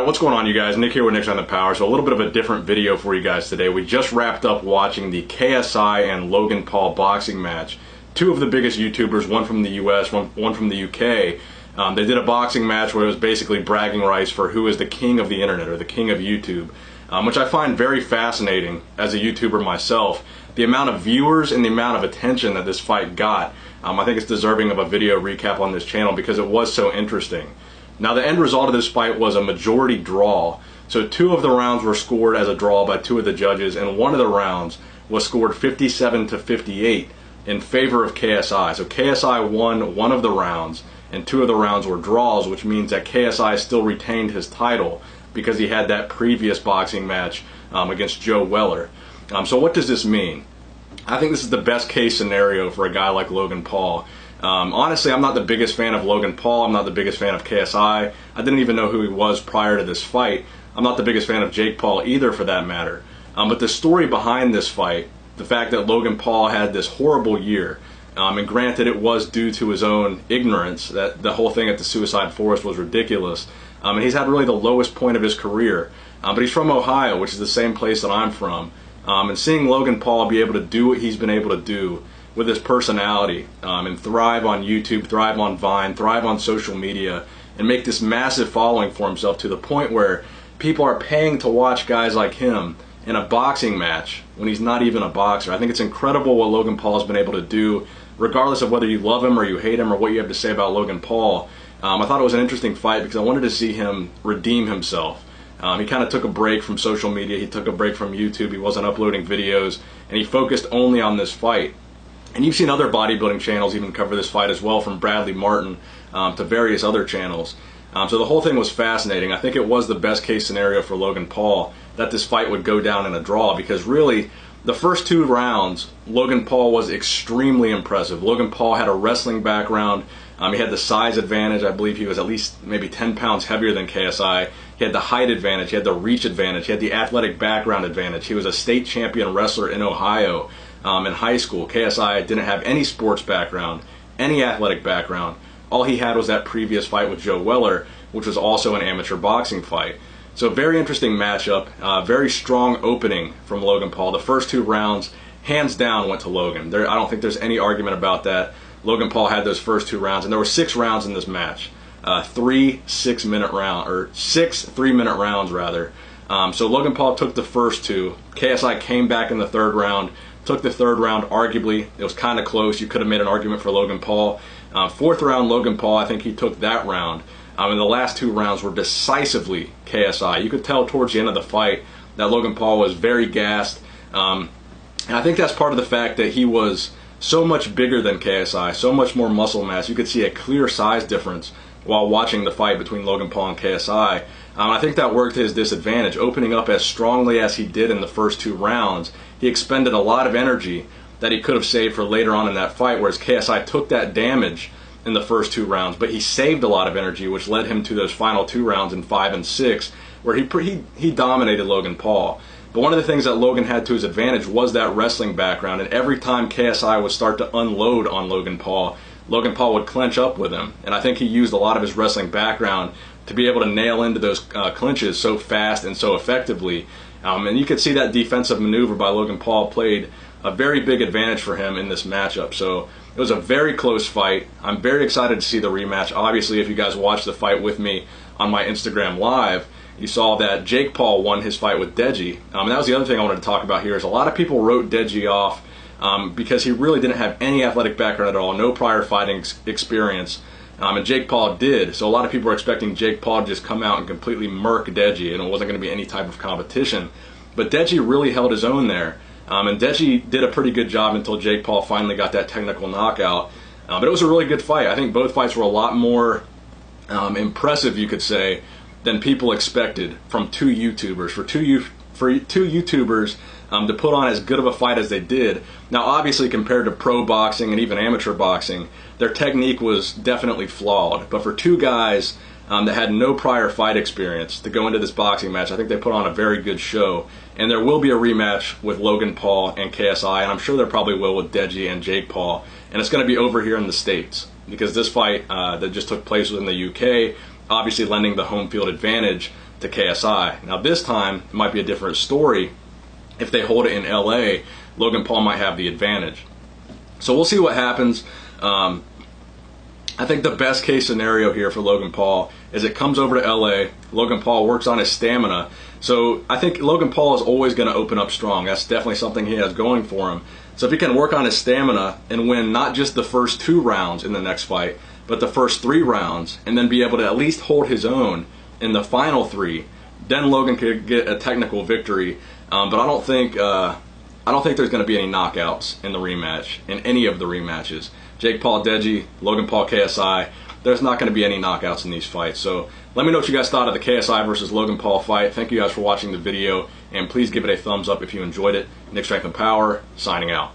Alright, what's going on, you guys? Nick here with Nick's on the Power. So a little bit of a different video for you guys today. We just wrapped up watching the KSI and Logan Paul boxing match. Two of the biggest YouTubers, one from the US, one from the UK. They did a boxing match where it was basically bragging rights for who is the king of the internet, or the king of YouTube, which I find very fascinating as a YouTuber myself. The amount of viewers and the amount of attention that this fight got, I think it's deserving of a video recap on this channel because it was so interesting. Now, the end result of this fight was a majority draw. So two of the rounds were scored as a draw by two of the judges, and one of the rounds was scored 57-58 in favor of KSI. So KSI won one of the rounds, and two of the rounds were draws, which means that KSI still retained his title because he had that previous boxing match against Joe Weller. So what does this mean? I think this is the best case scenario for a guy like Logan Paul. Honestly, I'm not the biggest fan of Logan Paul. I'm not the biggest fan of KSI. I didn't even know who he was prior to this fight. I'm not the biggest fan of Jake Paul either, for that matter. But the story behind this fight, the fact that Logan Paul had this horrible year, and granted it was due to his own ignorance, that the whole thing at the Suicide Forest was ridiculous, and he's had really the lowest point of his career. But he's from Ohio, which is the same place that I'm from. And seeing Logan Paul be able to do what he's been able to do with his personality, and thrive on YouTube, thrive on Vine, thrive on social media, and make this massive following for himself to the point where people are paying to watch guys like him in a boxing match when he's not even a boxer. I think it's incredible what Logan Paul has been able to do, regardless of whether you love him or you hate him or what you have to say about Logan Paul. I thought it was an interesting fight because I wanted to see him redeem himself. He kind of took a break from social media, he took a break from YouTube, he wasn't uploading videos, and he focused only on this fight. And you've seen other bodybuilding channels even cover this fight as well, from Bradley Martin to various other channels. So the whole thing was fascinating. I think it was the best case scenario for Logan Paul that this fight would go down in a draw, because really the first two rounds Logan Paul was extremely impressive. Logan Paul had a wrestling background. He had the size advantage. I believe he was at least maybe 10 pounds heavier than KSI. He had the height advantage, he had the reach advantage, he had the athletic background advantage. He was a state champion wrestler in Ohio in high school. KSI didn't have any sports background, any athletic background. All he had was that previous fight with Joe Weller, which was also an amateur boxing fight. So very interesting matchup, very strong opening from Logan Paul. The first two rounds, hands down, went to Logan. I don't think there's any argument about that. Logan Paul had those first two rounds, and there were 6 rounds in this match. 3 6-minute round, or 6 3-minute rounds rather. So Logan Paul took the first two. KSI came back in the third round, took the third round. Arguably, it was kind of close. You could have made an argument for Logan Paul. Fourth round, Logan Paul, I think he took that round. And the last 2 rounds were decisively KSI. You could tell towards the end of the fight that Logan Paul was very gassed. And I think that's part of the fact that he was so much bigger than KSI, so much more muscle mass. You could see a clear size difference while watching the fight between Logan Paul and KSI. I think that worked to his disadvantage. Opening up as strongly as he did in the first 2 rounds, he expended a lot of energy that he could have saved for later on in that fight, whereas KSI took that damage in the first 2 rounds, but he saved a lot of energy, which led him to those final 2 rounds in 5 and 6, where he dominated Logan Paul. But one of the things that Logan had to his advantage was that wrestling background, and every time KSI would start to unload on Logan Paul would clinch up with him, and I think he used a lot of his wrestling background to be able to nail into those clinches so fast and so effectively. And you could see that defensive maneuver by Logan Paul played a very big advantage for him in this matchup. So it was a very close fight. I'm very excited to see the rematch. Obviously, if you guys watched the fight with me on my Instagram Live, you saw that Jake Paul won his fight with Deji. And that was the other thing I wanted to talk about here, is a lot of people wrote Deji off because he really didn't have any athletic background at all, no prior fighting experience. And Jake Paul did, so a lot of people were expecting Jake Paul to just come out and completely murk Deji, and it wasn't going to be any type of competition. But Deji really held his own there, and Deji did a pretty good job until Jake Paul finally got that technical knockout. But it was a really good fight. I think both fights were a lot more impressive, you could say, than people expected from 2 YouTubers. For two YouTubers to put on as good of a fight as they did. Now, obviously, compared to pro boxing and even amateur boxing, their technique was definitely flawed. But for 2 guys that had no prior fight experience to go into this boxing match, I think they put on a very good show. And there will be a rematch with Logan Paul and KSI, and I'm sure there probably will with Deji and Jake Paul. And it's going to be over here in the States, because this fight that just took place was in the UK, obviously lending the home field advantage to KSI. Now this time it might be a different story. If they hold it in LA, Logan Paul might have the advantage. So we'll see what happens. I think the best case scenario here for Logan Paul is it comes over to LA, Logan Paul works on his stamina. So I think Logan Paul is always going to open up strong. That's definitely something he has going for him. So if he can work on his stamina and win not just the first 2 rounds in the next fight, but the first 3 rounds, and then be able to at least hold his own in the final 3, then Logan could get a technical victory. But I don't think there's going to be any knockouts in the rematch, in any of the rematches. Jake Paul Deji, Logan Paul KSI, there's not going to be any knockouts in these fights. So let me know what you guys thought of the KSI versus Logan Paul fight. Thank you guys for watching the video, and please give it a thumbs up if you enjoyed it. Nick Strength and Power, signing out.